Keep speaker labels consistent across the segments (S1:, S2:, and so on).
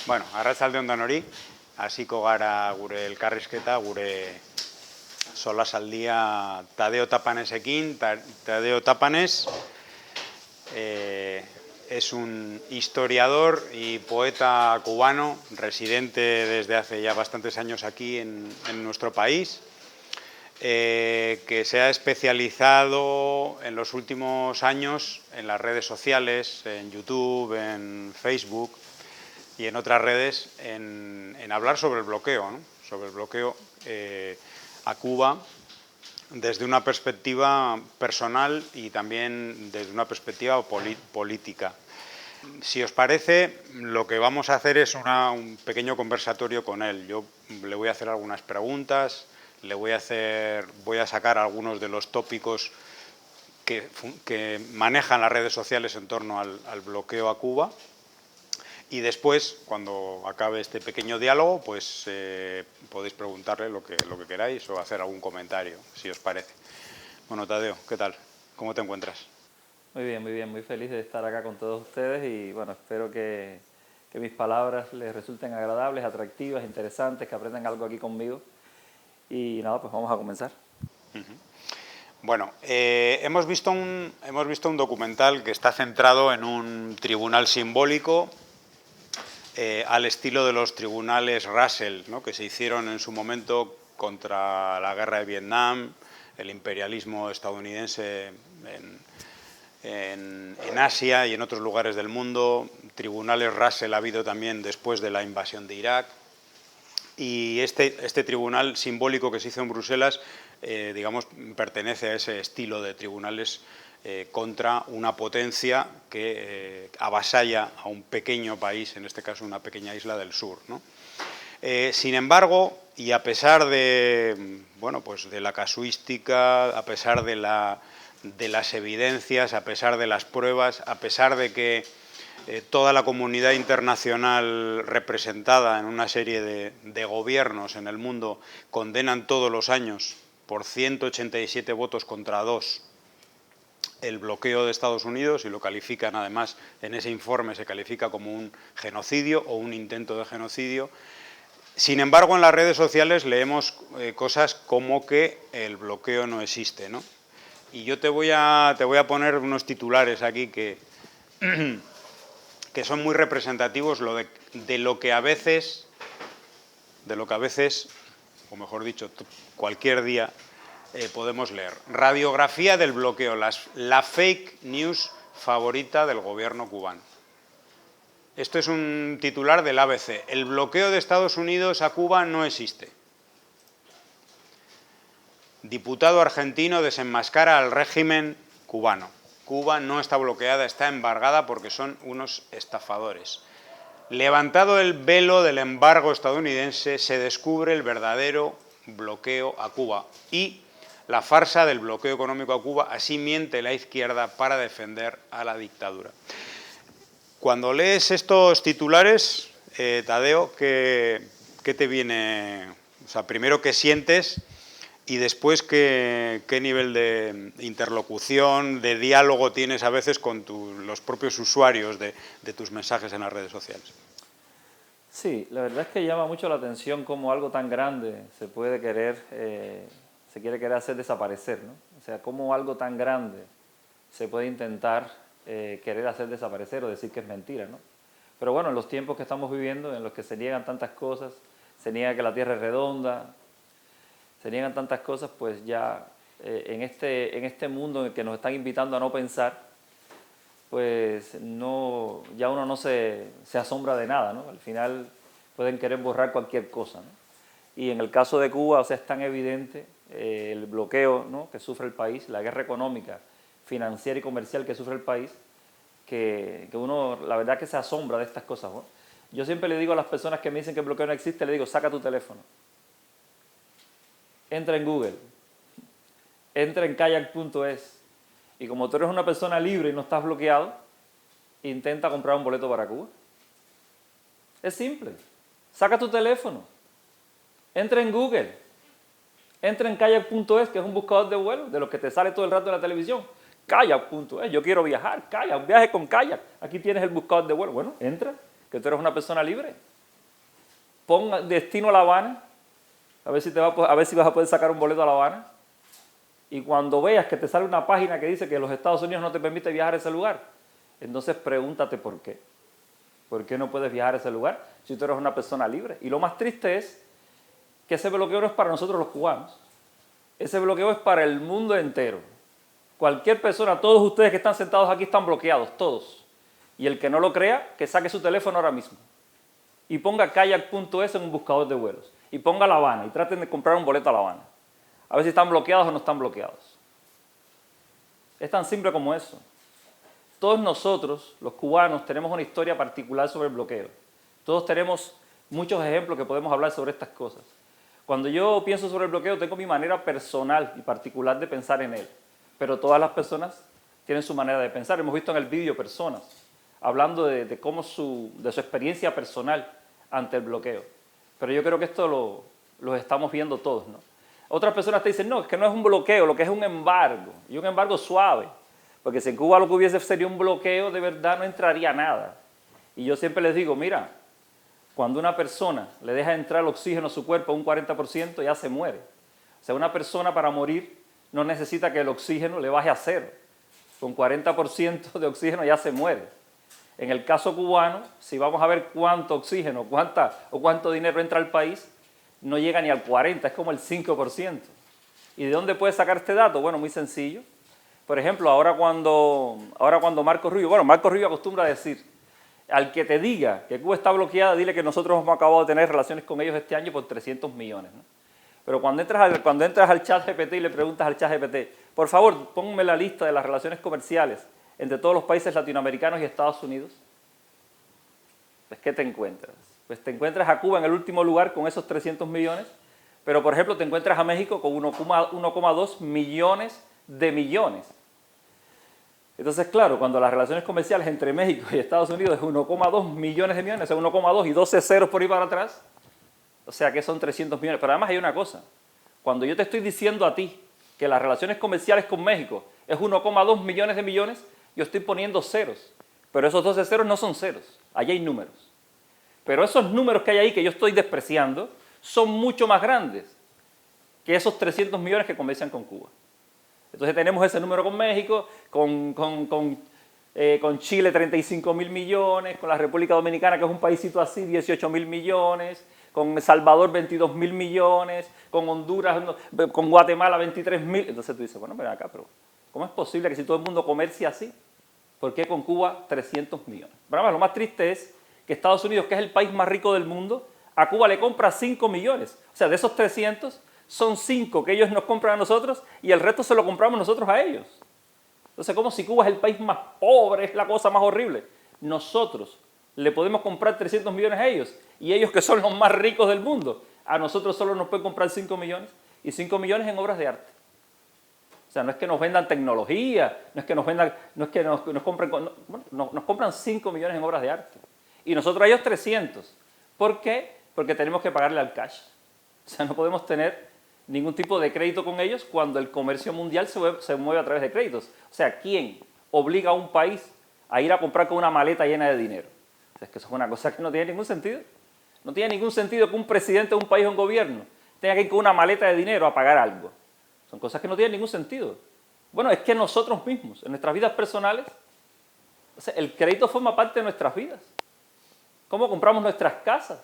S1: Bueno, arratsaldeon danori, hasiko gara gure elkarrizketa, gure solasaldia Tadeo Tapanesekin. Tadeo Tapanes es un historiador y poeta cubano, residente desde hace ya bastantes años aquí en nuestro país, que se ha especializado en los últimos años en las redes sociales, en YouTube, en Facebook y en otras redes, en hablar sobre el bloqueo, ¿no? Sobre el bloqueo a Cuba desde una perspectiva personal y también desde una perspectiva política. Si os parece, lo que vamos a hacer es un pequeño conversatorio con él. Yo le voy a hacer algunas preguntas, voy a sacar algunos de los tópicos que manejan las redes sociales en torno al bloqueo a Cuba. Y después, cuando acabe este pequeño diálogo, pues podéis preguntarle lo que queráis o hacer algún comentario, si os parece. Bueno, Tadeo, ¿qué tal? ¿Cómo te encuentras?
S2: Muy bien, muy feliz de estar acá con todos ustedes y bueno, espero que mis palabras les resulten agradables, atractivas, interesantes, que aprendan algo aquí conmigo. Y nada, pues vamos a comenzar.
S1: Bueno, hemos visto un documental que está centrado en un tribunal simbólico al estilo de los tribunales Russell, ¿no?, que se hicieron en su momento contra la guerra de Vietnam, el imperialismo estadounidense en Asia y en otros lugares del mundo. Tribunales Russell ha habido también después de la invasión de Irak. Y este tribunal simbólico que se hizo en Bruselas, digamos, pertenece a ese estilo de tribunales contra una potencia que avasalla a un pequeño país, en este caso una pequeña isla del sur, ¿no? Sin embargo, y a pesar de, bueno, pues de la casuística, a pesar de las evidencias, a pesar de las pruebas, a pesar de que toda la comunidad internacional representada en una serie de gobiernos en el mundo condenan todos los años por 187 votos contra 2 el bloqueo de Estados Unidos, y lo califican además, en ese informe se califica como un genocidio o un intento de genocidio. Sin embargo, en las redes sociales leemos cosas como que el bloqueo no existe, ¿no? Y yo te voy a poner unos titulares aquí que son muy representativos de lo que a veces, o mejor dicho, cualquier día podemos leer. Radiografía del bloqueo, la fake news favorita del gobierno cubano. Esto es un titular del ABC. El bloqueo de Estados Unidos a Cuba no existe. Diputado argentino desenmascara al régimen cubano. Cuba no está bloqueada, está embargada porque son unos estafadores. Levantado el velo del embargo estadounidense, se descubre el verdadero bloqueo a Cuba y la farsa del bloqueo económico a Cuba. Así miente la izquierda para defender a la dictadura. Cuando lees estos titulares, Tadeo, ¿qué te viene? O sea, primero, ¿qué sientes? Y después, ¿qué nivel de interlocución, de diálogo tienes a veces con los propios usuarios de tus mensajes en las redes sociales?
S2: Sí, la verdad es que llama mucho la atención cómo algo tan grande se quiere querer hacer desaparecer, ¿no? O sea, cómo algo tan grande se puede intentar querer hacer desaparecer o decir que es mentira, ¿no? Pero bueno, en los tiempos que estamos viviendo, en los que se niegan tantas cosas, se niega que la Tierra es redonda, se niegan tantas cosas, pues ya en este mundo en el que nos están invitando a no pensar, pues ya uno no se asombra de nada, ¿no? Al final pueden querer borrar cualquier cosa, ¿no? Y en el caso de Cuba, o sea, es tan evidente el bloqueo, ¿no?, que sufre el país, la guerra económica, financiera y comercial que sufre el país, que uno, la verdad, que se asombra de estas cosas, ¿no? Yo siempre le digo a las personas que me dicen que el bloqueo no existe, le digo, saca tu teléfono, entra en Google, entra en kayak.es, y como tú eres una persona libre y no estás bloqueado, intenta comprar un boleto para Cuba. Es simple. Saca tu teléfono, entra en Google, entra en kayak.es, que es un buscador de vuelo, de los que te sale todo el rato en la televisión. Kayak.es, yo quiero viajar, kayak, un viaje con kayak. Aquí tienes el buscador de vuelo. Bueno, entra, que tú eres una persona libre. pon destino a La Habana, a ver si vas a poder sacar un boleto a La Habana, y cuando veas que te sale una página que dice que los Estados Unidos no te permite viajar a ese lugar, entonces pregúntate por qué. ¿Por qué no puedes viajar a ese lugar si tú eres una persona libre? Y lo más triste es que ese bloqueo no es para nosotros los cubanos. Ese bloqueo es para el mundo entero. Cualquier persona, todos ustedes que están sentados aquí están bloqueados, todos. Y el que no lo crea, que saque su teléfono ahora mismo y ponga kayak.es en un buscador de vuelos y ponga La Habana y traten de comprar un boleto a La Habana. A ver si están bloqueados o no están bloqueados. Es tan simple como eso. Todos nosotros, los cubanos, tenemos una historia particular sobre el bloqueo. Todos tenemos muchos ejemplos que podemos hablar sobre estas cosas. Cuando yo pienso sobre el bloqueo, tengo mi manera personal y particular de pensar en él. Pero todas las personas tienen su manera de pensar. Hemos visto en el vídeo personas hablando de cómo de su experiencia personal ante el bloqueo. Pero yo creo que esto lo estamos viendo todos, ¿no? Otras personas te dicen, no, es que no es un bloqueo, lo que es un embargo. Y un embargo suave. Porque si en Cuba lo que hubiese sería un bloqueo, de verdad no entraría nada. Y yo siempre les digo, mira, cuando una persona le deja entrar el oxígeno a su cuerpo a un 40%, ya se muere. O sea, una persona para morir no necesita que el oxígeno le baje a cero. Con 40% de oxígeno ya se muere. En el caso cubano, si vamos a ver cuánto oxígeno, cuánto dinero entra al país, no llega ni al 40%, es como el 5%. ¿Y de dónde puede sacar este dato? Bueno, muy sencillo. Por ejemplo, ahora cuando Marco Rubio acostumbra a decir, al que te diga que Cuba está bloqueada, dile que nosotros hemos acabado de tener relaciones con ellos este año por 300 millones, ¿no? Pero cuando entras al chat GPT y le preguntas al chat GPT, por favor, ponme la lista de las relaciones comerciales entre todos los países latinoamericanos y Estados Unidos, pues ¿qué te encuentras? Pues te encuentras a Cuba en el último lugar con esos 300 millones, pero por ejemplo te encuentras a México con 1,2 millones de millones. Entonces, claro, cuando las relaciones comerciales entre México y Estados Unidos es 1,2 millones de millones, o sea, 1,2 y 12 ceros por ahí para atrás, o sea que son 300 millones. Pero además hay una cosa, cuando yo te estoy diciendo a ti que las relaciones comerciales con México es 1,2 millones de millones, yo estoy poniendo ceros, pero esos 12 ceros no son ceros, allí hay números. Pero esos números que hay ahí que yo estoy despreciando son mucho más grandes que esos 300 millones que comercian con Cuba. Entonces tenemos ese número con México, con Chile 35.000 millones, con la República Dominicana, que es un paísito así, 18.000 millones, con El Salvador 22.000 millones, con Honduras, con Guatemala 23.000. Entonces tú dices, bueno, ven acá, pero ¿cómo es posible que si todo el mundo comercia así? ¿Por qué con Cuba 300 millones? Pero además, lo más triste es que Estados Unidos, que es el país más rico del mundo, a Cuba le compra 5 millones. O sea, de esos 300, son 5 que ellos nos compran a nosotros y el resto se lo compramos nosotros a ellos. Entonces, como si Cuba es el país más pobre, es la cosa más horrible. Nosotros le podemos comprar 300 millones a ellos y ellos, que son los más ricos del mundo, a nosotros solo nos pueden comprar 5 millones y 5 millones en obras de arte. O sea, no es que nos vendan tecnología, no es que nos compren, bueno, nos compran 5 millones en obras de arte y nosotros a ellos 300. ¿Por qué? Porque tenemos que pagarle al cash. O sea, no podemos tener ningún tipo de crédito con ellos cuando el comercio mundial se mueve a través de créditos. O sea, ¿quién obliga a un país a ir a comprar con una maleta llena de dinero? O sea, es que eso es una cosa que no tiene ningún sentido. No tiene ningún sentido que un presidente de un país o un gobierno tenga que ir con una maleta de dinero a pagar algo. Son cosas que no tienen ningún sentido. Bueno, es que nosotros mismos, en nuestras vidas personales, o sea, el crédito forma parte de nuestras vidas. ¿Cómo compramos nuestras casas?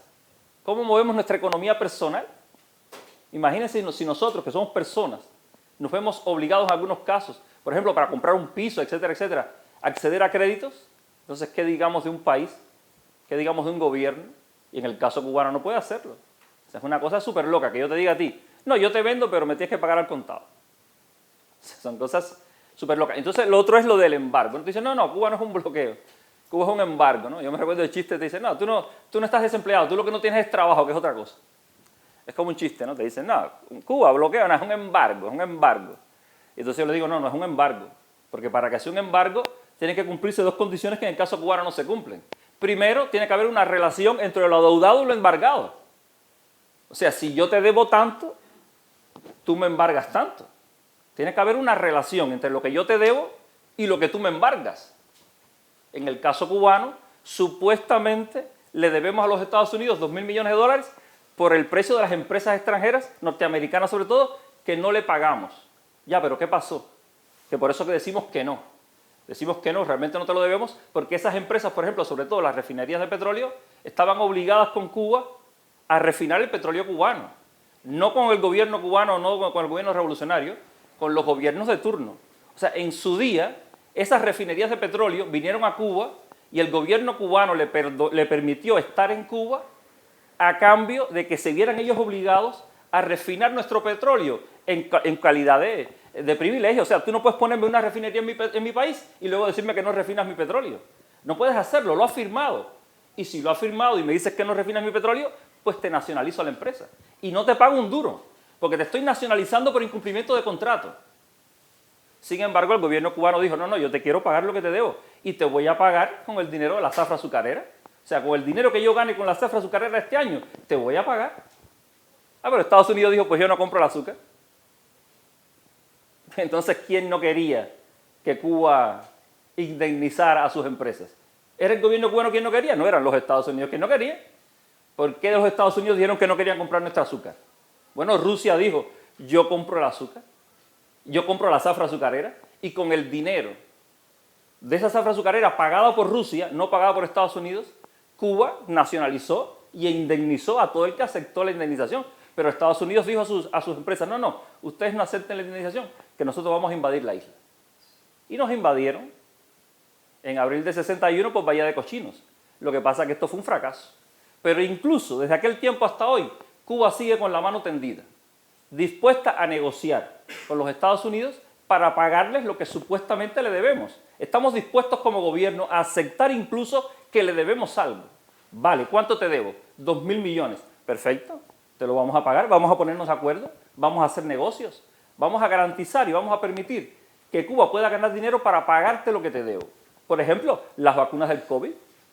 S2: ¿Cómo movemos nuestra economía personal? Imagínense si nosotros, que somos personas, nos vemos obligados en algunos casos, por ejemplo, para comprar un piso, etcétera, etcétera, a acceder a créditos. Entonces, ¿qué digamos de un país? ¿Qué digamos de un gobierno? Y en el caso cubano no puede hacerlo. O sea, es una cosa súper loca que yo te diga a ti, no, yo te vendo, pero me tienes que pagar al contado. O sea, son cosas súper locas. Entonces, lo otro es lo del embargo. Entonces, dicen, no, Cuba no es un bloqueo, Cuba es un embargo, ¿no? Yo me recuerdo el chiste, te dicen, no, tú no estás desempleado, tú lo que no tienes es trabajo, que es otra cosa. Es como un chiste, ¿no? Te dicen, no, Cuba bloquea, no, es un embargo, es un embargo. Y entonces yo le digo, no, no es un embargo. Porque para que sea un embargo, tienen que cumplirse 2 condiciones que en el caso cubano no se cumplen. Primero, tiene que haber una relación entre lo adeudado y lo embargado. O sea, si yo te debo tanto, tú me embargas tanto. Tiene que haber una relación entre lo que yo te debo y lo que tú me embargas. En el caso cubano, supuestamente le debemos a los Estados Unidos 2.000 millones de dólares por el precio de las empresas extranjeras, norteamericanas sobre todo, que no le pagamos. Ya, pero ¿qué pasó? Que por eso que decimos que no. Decimos que no, realmente no te lo debemos, porque esas empresas, por ejemplo, sobre todo las refinerías de petróleo, estaban obligadas con Cuba a refinar el petróleo cubano. No con el gobierno cubano, no con el gobierno revolucionario, con los gobiernos de turno. O sea, en su día, esas refinerías de petróleo vinieron a Cuba y el gobierno cubano le permitió estar en Cuba a cambio de que se vieran ellos obligados a refinar nuestro petróleo en calidad de privilegio. O sea, tú no puedes ponerme una refinería en mi país y luego decirme que no refinas mi petróleo. No puedes hacerlo, lo has firmado. Y si lo has firmado y me dices que no refinas mi petróleo, pues te nacionalizo a la empresa. Y no te pago un duro, porque te estoy nacionalizando por incumplimiento de contrato. Sin embargo, el gobierno cubano dijo, no, yo te quiero pagar lo que te debo y te voy a pagar con el dinero de la zafra azucarera. O sea, con el dinero que yo gane con la zafra azucarera este año, te voy a pagar. Ah, pero Estados Unidos dijo, pues yo no compro el azúcar. Entonces, ¿quién no quería que Cuba indemnizara a sus empresas? ¿Era el gobierno cubano quien no quería? No, eran los Estados Unidos quien no querían. ¿Por qué los Estados Unidos dijeron que no querían comprar nuestro azúcar? Bueno, Rusia dijo, yo compro el azúcar, yo compro la zafra azucarera, y con el dinero de esa zafra azucarera pagada por Rusia, no pagada por Estados Unidos, Cuba nacionalizó y indemnizó a todo el que aceptó la indemnización. Pero Estados Unidos dijo a sus empresas, no, ustedes no acepten la indemnización, que nosotros vamos a invadir la isla. Y nos invadieron en abril de 61 por Bahía de Cochinos. Lo que pasa es que esto fue un fracaso. Pero incluso desde aquel tiempo hasta hoy, Cuba sigue con la mano tendida, dispuesta a negociar con los Estados Unidos para pagarles lo que supuestamente le debemos. Estamos dispuestos como gobierno a aceptar incluso que le debemos algo. Vale, ¿cuánto te debo? 2.000 millones. Perfecto, te lo vamos a pagar, vamos a ponernos de acuerdo, vamos a hacer negocios, vamos a garantizar y vamos a permitir que Cuba pueda ganar dinero para pagarte lo que te debo. Por ejemplo, las vacunas del COVID.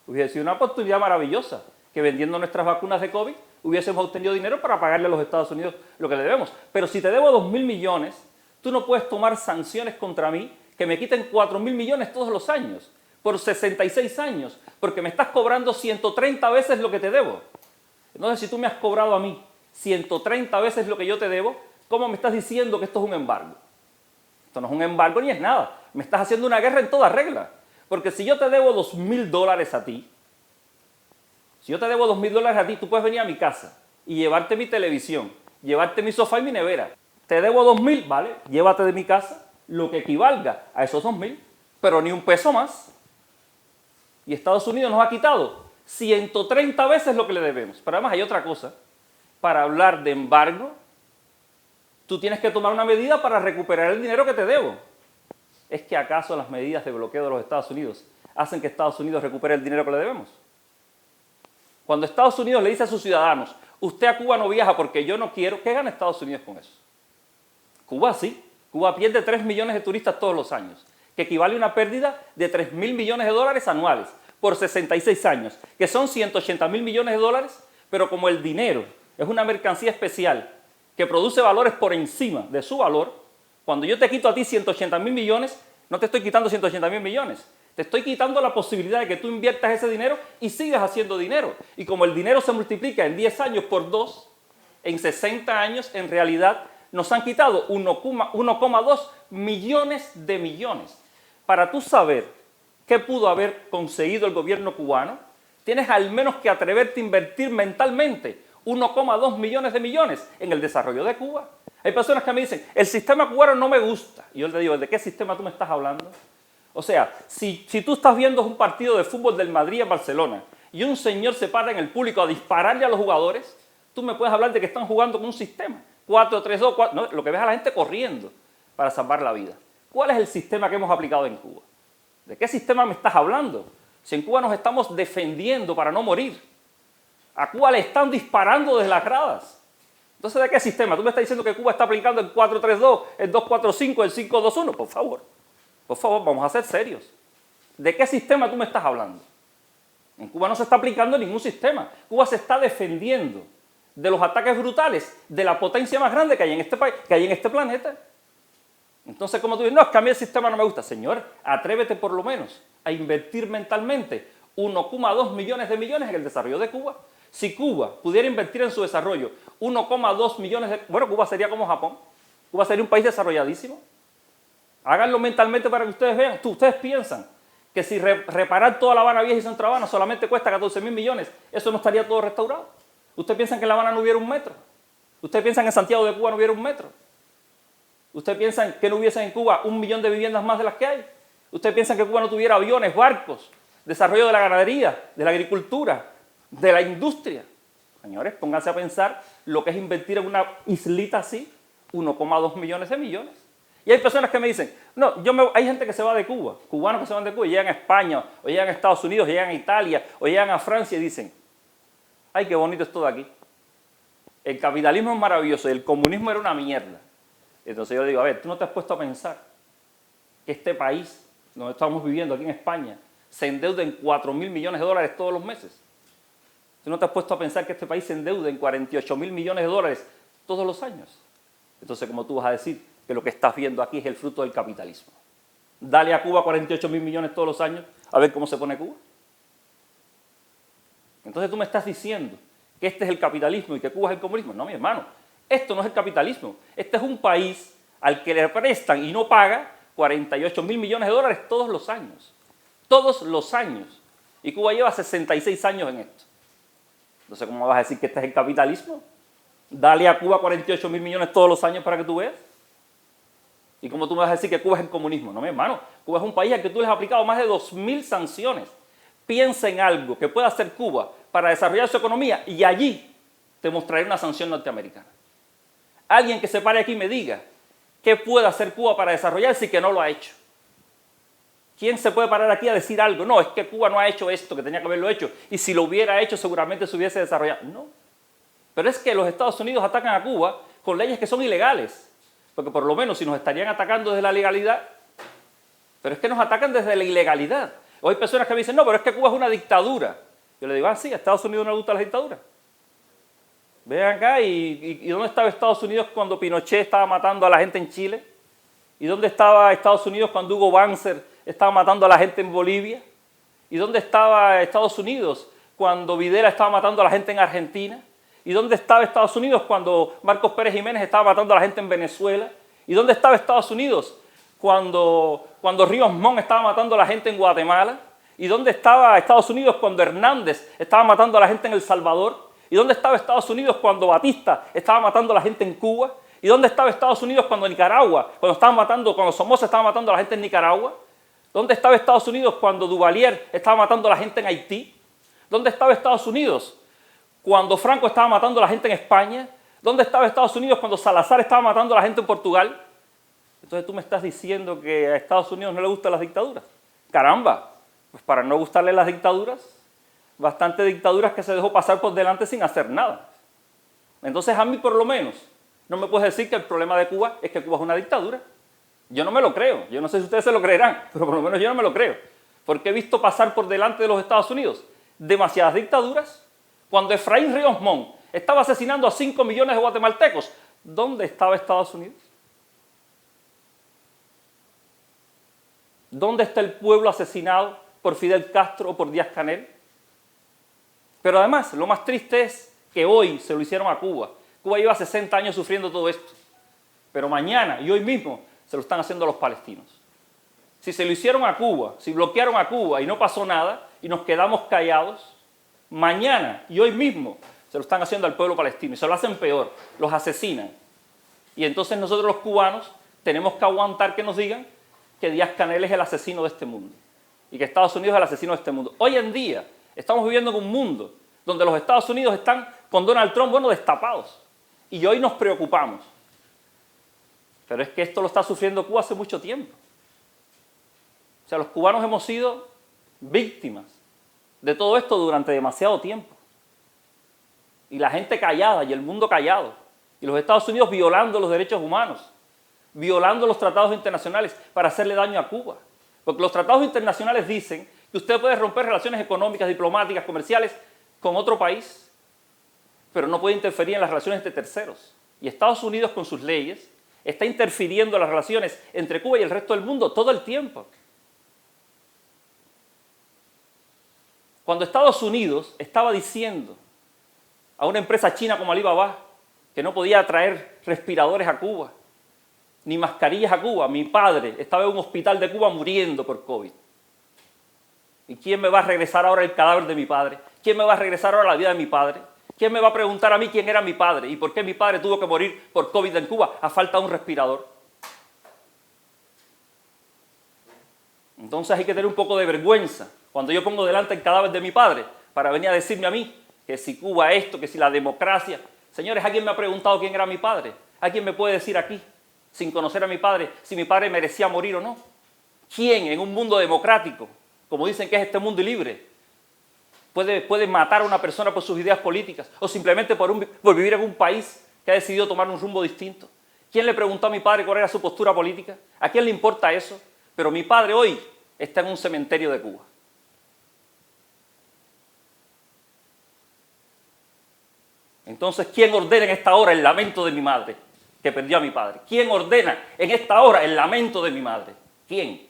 S2: Hubiese sido una oportunidad maravillosa que vendiendo nuestras vacunas de COVID hubiésemos obtenido dinero para pagarle a los Estados Unidos lo que le debemos. Pero si te debo 2.000 millones, tú no puedes tomar sanciones contra mí que me quiten 4.000 millones todos los años, por 66 años, porque me estás cobrando 130 veces lo que te debo. Entonces, si tú me has cobrado a mí 130 veces lo que yo te debo, ¿cómo me estás diciendo que esto es un embargo? Esto no es un embargo ni es nada. Me estás haciendo una guerra en toda regla. Porque si yo te debo 2.000 dólares a ti, tú puedes venir a mi casa y llevarte mi televisión, llevarte mi sofá y mi nevera. Te debo 2.000, ¿vale? Llévate de mi casa lo que equivalga a esos 2.000, pero ni un peso más. Y Estados Unidos nos ha quitado 130 veces lo que le debemos. Pero además hay otra cosa. Para hablar de embargo, tú tienes que tomar una medida para recuperar el dinero que te debo. ¿Es que acaso las medidas de bloqueo de los Estados Unidos hacen que Estados Unidos recupere el dinero que le debemos? Cuando Estados Unidos le dice a sus ciudadanos, usted a Cuba no viaja porque yo no quiero, ¿qué gana Estados Unidos con eso? Cuba sí. Cuba pierde 3 millones de turistas todos los años, que equivale a una pérdida de 3.000 millones de dólares anuales por 66 años, que son 180.000 millones de dólares, pero como el dinero es una mercancía especial que produce valores por encima de su valor, cuando yo te quito a ti 180.000 millones, no te estoy quitando 180.000 millones, te estoy quitando la posibilidad de que tú inviertas ese dinero y sigas haciendo dinero. Y como el dinero se multiplica en 10 años por 2, en 60 años, en realidad, nos han quitado 1,2 millones de millones. Para tú saber qué pudo haber conseguido el gobierno cubano, tienes al menos que atreverte a invertir mentalmente 1,2 millones de millones en el desarrollo de Cuba. Hay personas que me dicen, el sistema cubano no me gusta. Y yo les digo, ¿de qué sistema tú me estás hablando? O sea, si tú estás viendo un partido de fútbol del Madrid a Barcelona y un señor se para en el público a dispararle a los jugadores, tú me puedes hablar de que están jugando con un sistema. 4-3-2, 4, no, lo que ves a la gente corriendo para salvar la vida. ¿Cuál es el sistema que hemos aplicado en Cuba? ¿De qué sistema me estás hablando? Si en Cuba nos estamos defendiendo para no morir. A Cuba le están disparando desde las gradas. Entonces, ¿de qué sistema? Tú me estás diciendo que Cuba está aplicando el 4-3-2, el 2-4-5, el 5-2-1. Por favor, vamos a ser serios. ¿De qué sistema tú me estás hablando? En Cuba no se está aplicando ningún sistema. Cuba se está defendiendo de los ataques brutales de la potencia más grande que hay en este país, que hay en este planeta. Entonces, como tú dices, no, es que a mí el sistema no me gusta. Señor, atrévete por lo menos a invertir mentalmente 1,2 millones de millones en el desarrollo de Cuba. Si Cuba pudiera invertir en su desarrollo 1,2 millones de... Bueno, Cuba sería como Japón. Cuba sería un país desarrolladísimo. Háganlo mentalmente para que ustedes vean. Ustedes piensan que si reparar toda La Habana Vieja y Centro Habana solamente cuesta 14.000 millones, eso no estaría todo restaurado. ¿Ustedes piensan que en La Habana no hubiera un metro? ¿Ustedes piensan que en Santiago de Cuba no hubiera un metro? ¿Ustedes piensan que no hubiese en Cuba 1 millón de viviendas más de las que hay? ¿Ustedes piensan que Cuba no tuviera aviones, barcos, desarrollo de la ganadería, de la agricultura, de la industria? Señores, pónganse a pensar lo que es invertir en una islita así, 1,2 millones de millones. Y hay personas que me dicen, no, hay gente que se va de Cuba, cubanos que se van de Cuba y llegan a España, o llegan a Estados Unidos, llegan a Italia, o llegan a Francia y dicen, ay, qué bonito es todo aquí. El capitalismo es maravilloso y el comunismo era una mierda. Entonces yo digo, a ver, ¿tú no te has puesto a pensar que este país, donde estamos viviendo aquí en España, se endeuda en 4.000 millones de dólares todos los meses? ¿Tú no te has puesto a pensar que este país se endeuda en 48.000 millones de dólares todos los años? Entonces, ¿cómo tú vas a decir que lo que estás viendo aquí es el fruto del capitalismo? Dale a Cuba 48.000 millones todos los años, a ver cómo se pone Cuba. Entonces tú me estás diciendo que este es el capitalismo y que Cuba es el comunismo. No, mi hermano, esto no es el capitalismo. Este es un país al que le prestan y no paga 48.000 millones de dólares todos los años. Todos los años. Y Cuba lleva 66 años en esto. Entonces, ¿cómo vas a decir que este es el capitalismo? Dale a Cuba 48.000 millones todos los años para que tú veas. ¿Y cómo tú me vas a decir que Cuba es el comunismo? No, mi hermano, Cuba es un país al que tú les has aplicado más de 2.000 sanciones. Piensa en algo que pueda hacer Cuba para desarrollar su economía y allí te mostraré una sanción norteamericana. Alguien que se pare aquí y me diga qué puede hacer Cuba para desarrollarse y que no lo ha hecho. ¿Quién se puede parar aquí a decir algo? No, es que Cuba no ha hecho esto, que tenía que haberlo hecho, y si lo hubiera hecho seguramente se hubiese desarrollado. No. Pero es que los Estados Unidos atacan a Cuba con leyes que son ilegales, porque por lo menos si nos estarían atacando desde la legalidad, pero es que nos atacan desde la ilegalidad. O hay personas que me dicen, no, pero es que Cuba es una dictadura. Yo le digo, sí, a Estados Unidos no le gustan las dictaduras. Vean acá, ¿y dónde estaba Estados Unidos cuando Pinochet estaba matando a la gente en Chile? ¿Y dónde estaba Estados Unidos cuando Hugo Banzer estaba matando a la gente en Bolivia? ¿Y dónde estaba Estados Unidos cuando Videla estaba matando a la gente en Argentina? ¿Y dónde estaba Estados Unidos cuando Marcos Pérez Jiménez estaba matando a la gente en Venezuela? ¿Y dónde estaba Estados Unidos cuando Ríos Montt estaba matando a la gente en Guatemala? ¿Y dónde estaba Estados Unidos cuando Hernández estaba matando a la gente en El Salvador? ¿Y dónde estaba Estados Unidos cuando Batista estaba matando a la gente en Cuba? ¿Y dónde estaba Estados Unidos cuando Nicaragua, cuando Somoza estaba matando a la gente en Nicaragua? ¿Dónde estaba Estados Unidos cuando Duvalier estaba matando a la gente en Haití? ¿Dónde estaba Estados Unidos cuando Franco estaba matando a la gente en España? ¿Dónde estaba Estados Unidos cuando Salazar estaba matando a la gente en Portugal? Entonces tú me estás diciendo que a Estados Unidos no le gustan las dictaduras. Caramba, pues para no gustarle las dictaduras, bastantes dictaduras que se dejó pasar por delante sin hacer nada. Entonces a mí por lo menos no me puedes decir que el problema de Cuba es que Cuba es una dictadura. Yo no me lo creo. Yo no sé si ustedes se lo creerán, pero por lo menos yo no me lo creo. Porque he visto pasar por delante de los Estados Unidos demasiadas dictaduras. Cuando Efraín Ríos Montt estaba asesinando a 5 millones de guatemaltecos, ¿dónde estaba Estados Unidos? ¿Dónde está el pueblo asesinado por Fidel Castro o por Díaz-Canel? Pero además, lo más triste es que hoy se lo hicieron a Cuba. Cuba lleva 60 años sufriendo todo esto. Pero mañana y hoy mismo se lo están haciendo a los palestinos. Si se lo hicieron a Cuba, si bloquearon a Cuba y no pasó nada y nos quedamos callados, mañana y hoy mismo se lo están haciendo al pueblo palestino y se lo hacen peor, los asesinan. Y entonces nosotros los cubanos tenemos que aguantar que nos digan que Díaz-Canel es el asesino de este mundo y que Estados Unidos es el asesino de este mundo. Hoy en día estamos viviendo en un mundo donde los Estados Unidos están con Donald Trump, bueno, destapados. Y hoy nos preocupamos. Pero es que esto lo está sufriendo Cuba hace mucho tiempo. O sea, los cubanos hemos sido víctimas de todo esto durante demasiado tiempo. Y la gente callada y el mundo callado. Y los Estados Unidos violando los derechos humanos, violando los tratados internacionales para hacerle daño a Cuba. Porque los tratados internacionales dicen que usted puede romper relaciones económicas, diplomáticas, comerciales con otro país, pero no puede interferir en las relaciones entre terceros. Y Estados Unidos con sus leyes está interfiriendo en las relaciones entre Cuba y el resto del mundo todo el tiempo. Cuando Estados Unidos estaba diciendo a una empresa china como Alibaba que no podía traer respiradores a Cuba, ni mascarillas a Cuba, mi padre estaba en un hospital de Cuba muriendo por COVID. ¿Y quién me va a regresar ahora el cadáver de mi padre? ¿Quién me va a regresar ahora la vida de mi padre? ¿Quién me va a preguntar a mí quién era mi padre y por qué mi padre tuvo que morir por COVID en Cuba a falta de un respirador? Entonces hay que tener un poco de vergüenza cuando yo pongo delante el cadáver de mi padre para venir a decirme a mí que si Cuba esto, que si la democracia. Señores, ¿alguien me ha preguntado quién era mi padre? ¿Alguien me puede decir aquí, sin conocer a mi padre, si mi padre merecía morir o no? ¿Quién en un mundo democrático, como dicen que es este mundo libre, puede matar a una persona por sus ideas políticas o simplemente por vivir en un país que ha decidido tomar un rumbo distinto? ¿Quién le preguntó a mi padre cuál era su postura política? ¿A quién le importa eso? Pero mi padre hoy está en un cementerio de Cuba. Entonces, ¿quién ordena en esta hora el lamento de mi madre que perdió a mi padre? ¿Quién ordena en esta hora el lamento de mi madre? ¿Quién?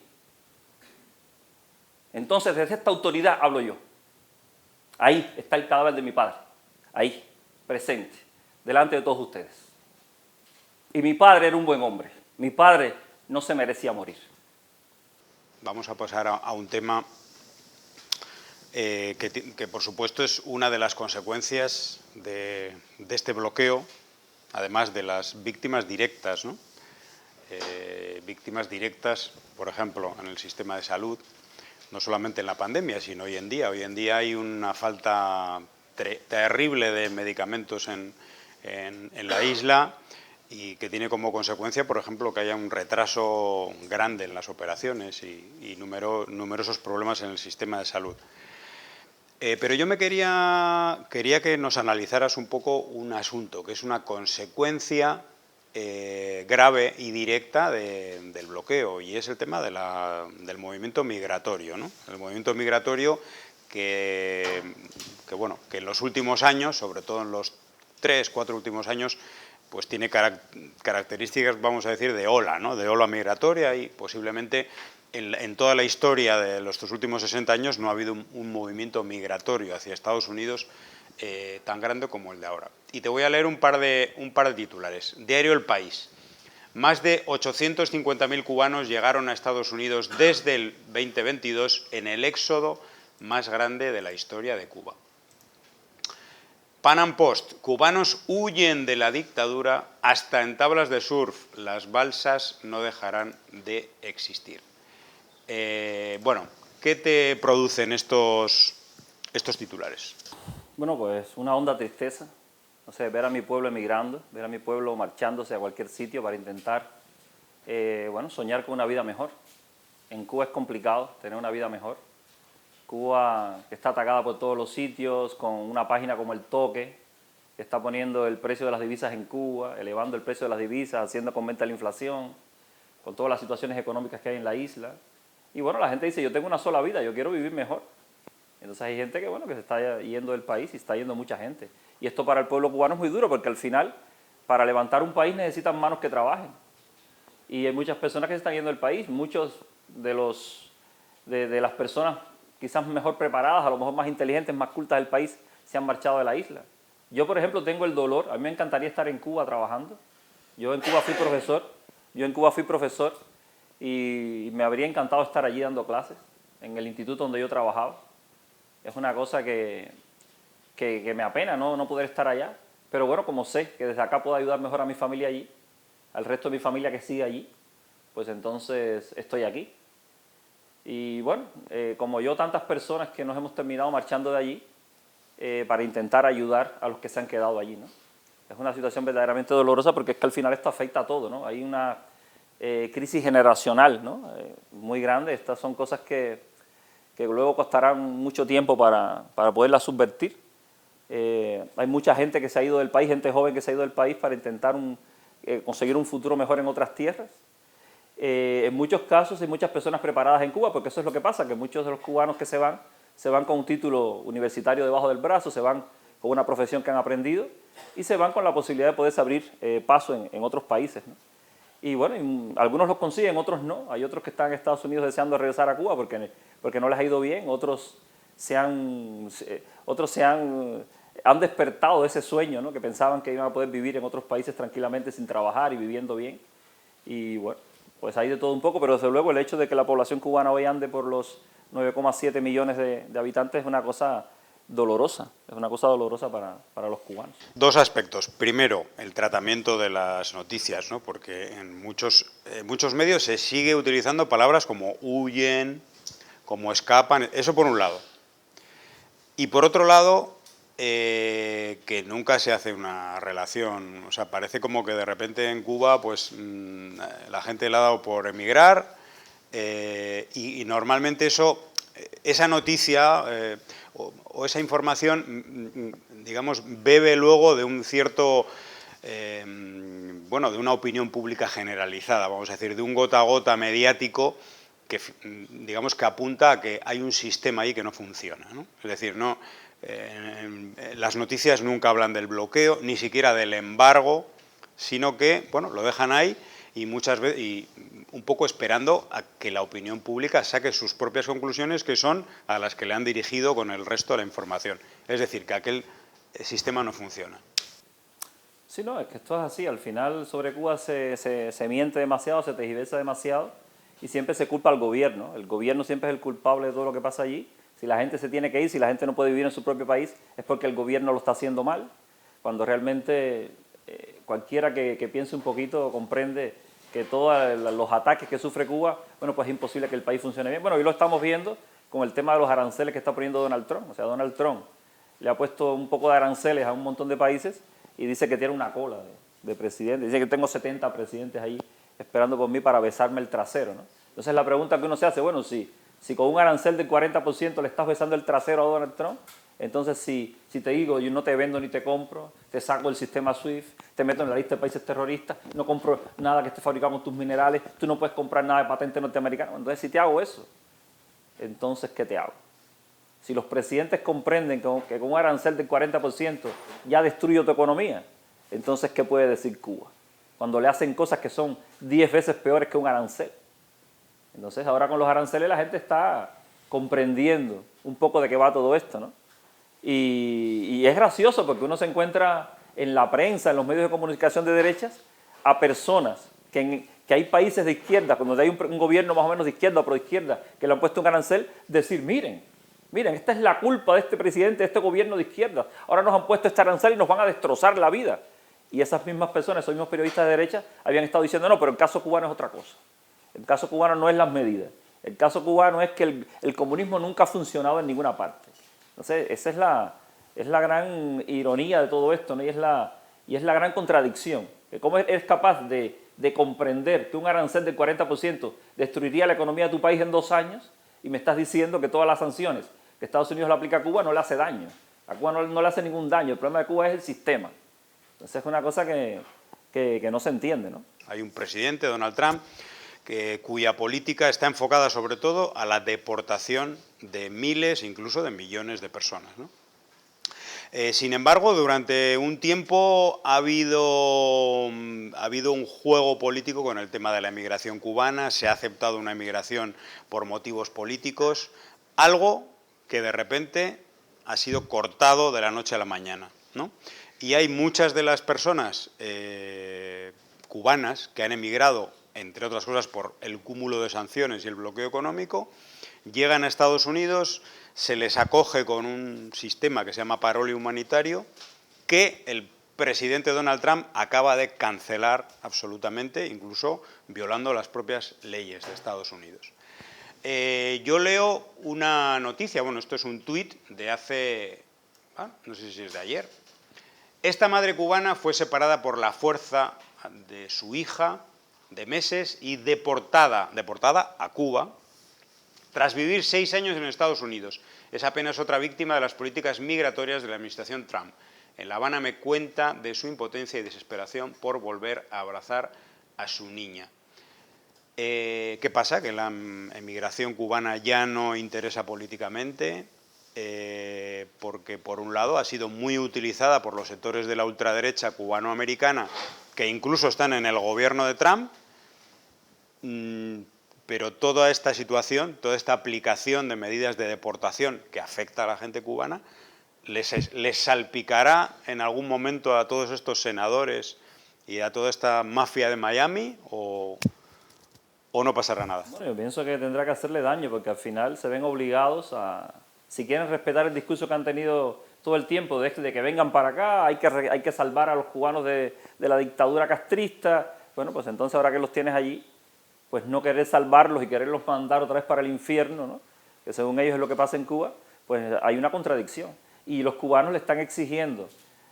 S2: Entonces, desde esta autoridad hablo yo. Ahí está el cadáver de mi padre, ahí, presente, delante de todos ustedes. Y mi padre era un buen hombre, mi padre no se merecía morir.
S1: Vamos a pasar a un tema que por supuesto es una de las consecuencias de este bloqueo, además de las víctimas directas, ¿no? Víctimas directas, por ejemplo, en el sistema de salud, no solamente en la pandemia, sino hoy en día. Hoy en día hay una falta terrible de medicamentos en la isla y que tiene como consecuencia, por ejemplo, que haya un retraso grande en las operaciones y numerosos problemas en el sistema de salud. Pero yo quería que nos analizaras un poco un asunto, que es una consecuencia grave y directa del bloqueo, y es el tema del movimiento migratorio, ¿no? El movimiento migratorio que en los últimos años, sobre todo en los 3-4 últimos años, pues tiene características, vamos a decir, de ola, ¿no? De ola migratoria, y posiblemente en toda la historia de los últimos 60 años no ha habido un movimiento migratorio hacia Estados Unidos tan grande como el de ahora. Y te voy a leer un par de titulares. Diario El País. Más de 850.000 cubanos llegaron a Estados Unidos desde el 2022 en el éxodo más grande de la historia de Cuba. Pan Am Post. Cubanos huyen de la dictadura hasta en tablas de surf. Las balsas no dejarán de existir. Bueno, ¿qué te producen estos titulares?
S2: Bueno, pues una honda tristeza, no sé, ver a mi pueblo emigrando, ver a mi pueblo marchándose a cualquier sitio para intentar, soñar con una vida mejor. En Cuba es complicado tener una vida mejor. Cuba está atacada por todos los sitios, con una página como El Toque, que está poniendo el precio de las divisas en Cuba, elevando el precio de las divisas, haciendo que aumente la inflación, con todas las situaciones económicas que hay en la isla. Y bueno, la gente dice, yo tengo una sola vida, yo quiero vivir mejor. Entonces hay gente que se está yendo del país y está yendo mucha gente. Y esto para el pueblo cubano es muy duro, porque al final, para levantar un país necesitan manos que trabajen. Y hay muchas personas que se están yendo del país. Muchos de las personas quizás mejor preparadas, a lo mejor más inteligentes, más cultas del país, se han marchado de la isla. Yo, por ejemplo, tengo el dolor. A mí me encantaría estar en Cuba trabajando. Yo en Cuba fui profesor y me habría encantado estar allí dando clases, en el instituto donde yo trabajaba. Es una cosa que me apena no poder estar allá, pero bueno, como sé que desde acá puedo ayudar mejor a mi familia allí, al resto de mi familia que sigue allí, pues entonces estoy aquí. Y bueno, como yo, tantas personas que nos hemos terminado marchando de allí para intentar ayudar a los que se han quedado allí, ¿no? Es una situación verdaderamente dolorosa, porque es que al final esto afecta a todo, ¿no? Hay una crisis generacional, ¿no? Muy grande. Estas son cosas que luego costarán mucho tiempo para poderlas subvertir. Hay mucha gente que se ha ido del país, gente joven que se ha ido del país para intentar conseguir un futuro mejor en otras tierras. En muchos casos hay muchas personas preparadas en Cuba, porque eso es lo que pasa, que muchos de los cubanos que se van con un título universitario debajo del brazo, se van con una profesión que han aprendido y se van con la posibilidad de poderse abrir paso en otros países, ¿no? Y bueno, algunos los consiguen, otros no. Hay otros que están en Estados Unidos deseando regresar a Cuba porque no les ha ido bien, otros han despertado de ese sueño, ¿no? Que pensaban que iban a poder vivir en otros países tranquilamente sin trabajar y viviendo bien. Y bueno, pues hay de todo un poco, pero desde luego el hecho de que la población cubana hoy ande por los 9,7 millones de habitantes es una cosa dolorosa, para los cubanos.
S1: Dos aspectos. Primero, el tratamiento de las noticias, ¿no? Porque en muchos medios se sigue utilizando palabras como huyen, como escapan, eso por un lado. Y por otro lado, que nunca se hace una relación, o sea, parece como que de repente en Cuba pues la gente le ha dado por emigrar y normalmente esa noticia o esa información, digamos, bebe luego de un cierto, bueno, de una opinión pública generalizada, vamos a decir, de un gota a gota mediático que, digamos, que apunta a que hay un sistema ahí que no funciona, ¿no? Es decir, no, las noticias nunca hablan del bloqueo, ni siquiera del embargo, sino que, bueno, lo dejan ahí y muchas veces, y un poco esperando a que la opinión pública saque sus propias conclusiones, que son a las que le han dirigido con el resto de la información. Es decir, que aquel sistema no funciona.
S2: Sí, no, es que esto es así. Al final sobre Cuba se miente demasiado, se tergiversa demasiado y siempre se culpa al gobierno. El gobierno siempre es el culpable de todo lo que pasa allí. Si la gente se tiene que ir, si la gente no puede vivir en su propio país, es porque el gobierno lo está haciendo mal, cuando realmente cualquiera que piense un poquito comprende que todos los ataques que sufre Cuba, bueno, pues es imposible que el país funcione bien. Bueno, y lo estamos viendo con el tema de los aranceles que está poniendo Donald Trump. O sea, Donald Trump le ha puesto un poco de aranceles a un montón de países y dice que tiene una cola de presidentes. Dice que tengo 70 presidentes ahí esperando por mí para besarme el trasero, ¿no? Entonces la pregunta que uno se hace, bueno, si con un arancel del 40% le estás besando el trasero a Donald Trump, entonces si te digo, yo no te vendo ni te compro, te saco del sistema SWIFT, te meto en la lista de países terroristas, no compro nada que esté fabricado con tus minerales, tú no puedes comprar nada de patente norteamericana. Entonces si te hago eso, entonces ¿qué te hago? Si los presidentes comprenden que con un arancel del 40% ya destruyo tu economía, entonces ¿qué puede decir Cuba? Cuando le hacen cosas que son 10 veces peores que un arancel. Entonces ahora con los aranceles la gente está comprendiendo un poco de qué va todo esto, ¿no? Y es gracioso porque uno se encuentra en la prensa, en los medios de comunicación de derechas, a personas que hay países de izquierda, cuando hay un gobierno más o menos de izquierda o proizquierda, que le han puesto un arancel, decir, miren, esta es la culpa de este presidente, de este gobierno de izquierda. Ahora nos han puesto este arancel y nos van a destrozar la vida. Y esas mismas personas, esos mismos periodistas de derecha, habían estado diciendo, no, pero el caso cubano es otra cosa. El caso cubano no es las medidas. El caso cubano es que el comunismo nunca ha funcionado en ninguna parte. Entonces, esa es la gran ironía de todo esto, ¿no? y es la gran contradicción. ¿Cómo eres capaz de comprender que un arancel del 40% destruiría la economía de tu país en 2 años y me estás diciendo que todas las sanciones que Estados Unidos le aplica a Cuba no le hace daño? A Cuba no le hace ningún daño. El problema de Cuba es el sistema. Entonces es una cosa que no se entiende, ¿no?
S1: Hay un presidente, Donald Trump, cuya política está enfocada sobre todo a la deportación de miles, incluso de millones de personas, ¿no? Sin embargo, durante un tiempo ha habido un juego político con el tema de la emigración cubana, se ha aceptado una emigración por motivos políticos, algo que de repente ha sido cortado de la noche a la mañana, ¿no? Y hay muchas de las personas cubanas que han emigrado, entre otras cosas por el cúmulo de sanciones y el bloqueo económico, llegan a Estados Unidos, se les acoge con un sistema que se llama parole humanitario, que el presidente Donald Trump acaba de cancelar absolutamente, incluso violando las propias leyes de Estados Unidos. Yo leo una noticia, bueno, esto es un tuit de hace, no sé si es de ayer. Esta madre cubana fue separada por la fuerza de su hija de meses y deportada a Cuba tras vivir 6 años en Estados Unidos. Es apenas otra víctima de las políticas migratorias de la administración Trump. En La Habana me cuenta de su impotencia y desesperación por volver a abrazar a su niña. ¿Qué pasa? Que la emigración cubana ya no interesa políticamente, porque por un lado ha sido muy utilizada por los sectores de la ultraderecha cubanoamericana, que incluso están en el gobierno de Trump, pero toda esta situación, toda esta aplicación de medidas de deportación que afecta a la gente cubana, les salpicará en algún momento a todos estos senadores y a toda esta mafia de Miami o no pasará nada.
S2: Bueno, yo pienso que tendrá que hacerle daño porque al final se ven obligados a, si quieren respetar el discurso que han tenido todo el tiempo de que vengan para acá, hay que salvar a los cubanos de la dictadura castrista, bueno, pues entonces ahora que los tienes allí, pues no querer salvarlos y quererlos mandar otra vez para el infierno, ¿no? Que según ellos es lo que pasa en Cuba, pues hay una contradicción. Y los cubanos le están exigiendo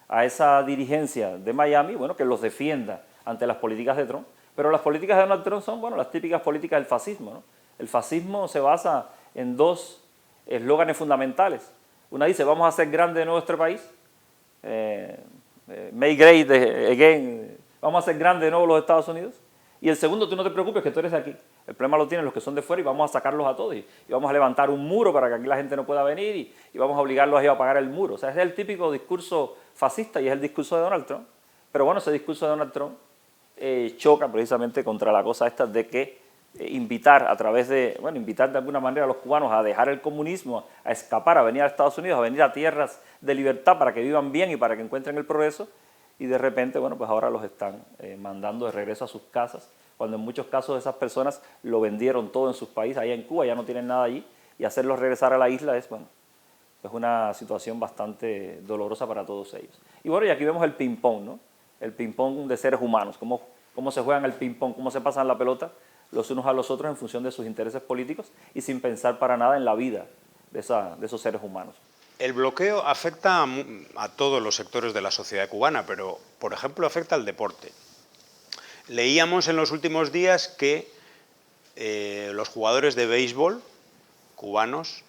S2: a esa dirigencia de Miami, bueno, que los defienda ante las políticas de Trump. Pero las políticas de Donald Trump son, bueno, las típicas políticas del fascismo, ¿no? El fascismo se basa en dos eslóganes fundamentales. Una dice, vamos a hacer grande de nuevo este país, make great again, vamos a hacer grande de nuevo los Estados Unidos. Y el segundo, tú no te preocupes que tú eres de aquí. El problema lo tienen los que son de fuera y vamos a sacarlos a todos. Y vamos a levantar un muro para que aquí la gente no pueda venir y vamos a obligarlos a ir a pagar el muro. O sea, ese es el típico discurso fascista y es el discurso de Donald Trump. Pero bueno, ese discurso de Donald Trump choca precisamente contra la cosa esta de que invitar a través de, bueno, invitar de alguna manera a los cubanos a dejar el comunismo, a escapar, a venir a Estados Unidos, a venir a tierras de libertad para que vivan bien y para que encuentren el progreso. Y de repente, bueno, pues ahora los están mandando de regreso a sus casas, cuando en muchos casos esas personas lo vendieron todo en sus países, allá en Cuba ya no tienen nada allí, y hacerlos regresar a la isla es, bueno, es una situación bastante dolorosa para todos ellos. Y bueno, y aquí vemos el ping-pong, ¿no? El ping-pong de seres humanos, cómo se juegan el ping-pong, cómo se pasan la pelota los unos a los otros en función de sus intereses políticos y sin pensar para nada en la vida de esos seres humanos.
S1: El bloqueo afecta a todos los sectores de la sociedad cubana, pero, por ejemplo, afecta al deporte. Leíamos en los últimos días que los jugadores de béisbol cubanos,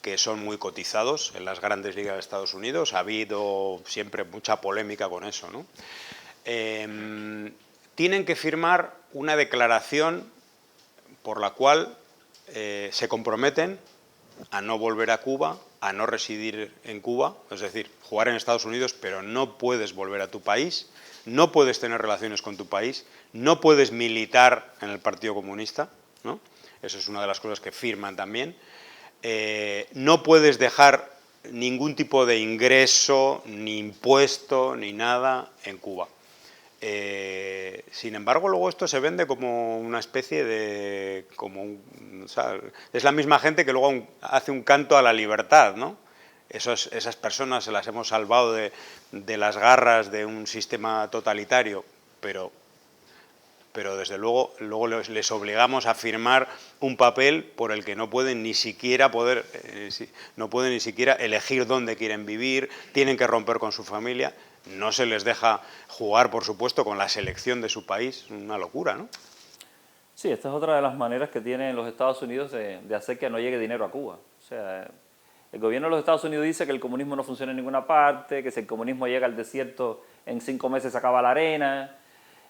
S1: que son muy cotizados en las grandes ligas de Estados Unidos, ha habido siempre mucha polémica con eso, ¿no? Tienen que firmar una declaración por la cual se comprometen a no volver a Cuba, a no residir en Cuba, es decir, jugar en Estados Unidos, pero no puedes volver a tu país, no puedes tener relaciones con tu país, no puedes militar en el Partido Comunista, ¿no? Eso es una de las cosas que firman también. No puedes dejar ningún tipo de ingreso, ni impuesto, ni nada en Cuba. Sin embargo, luego esto se vende como una especie de... o sea, es la misma gente que luego hace un canto a la libertad, ¿no? Esas personas se las hemos salvado de las garras de un sistema totalitario, pero desde luego les obligamos a firmar un papel por el que no pueden ni siquiera elegir dónde quieren vivir, tienen que romper con su familia. No se les deja jugar, por supuesto, con la selección de su país, una locura, ¿no?
S2: Sí, esta es otra de las maneras que tienen los Estados Unidos de hacer que no llegue dinero a Cuba. O sea, el gobierno de los Estados Unidos dice que el comunismo no funciona en ninguna parte, que si el comunismo llega al desierto en 5 meses se acaba la arena,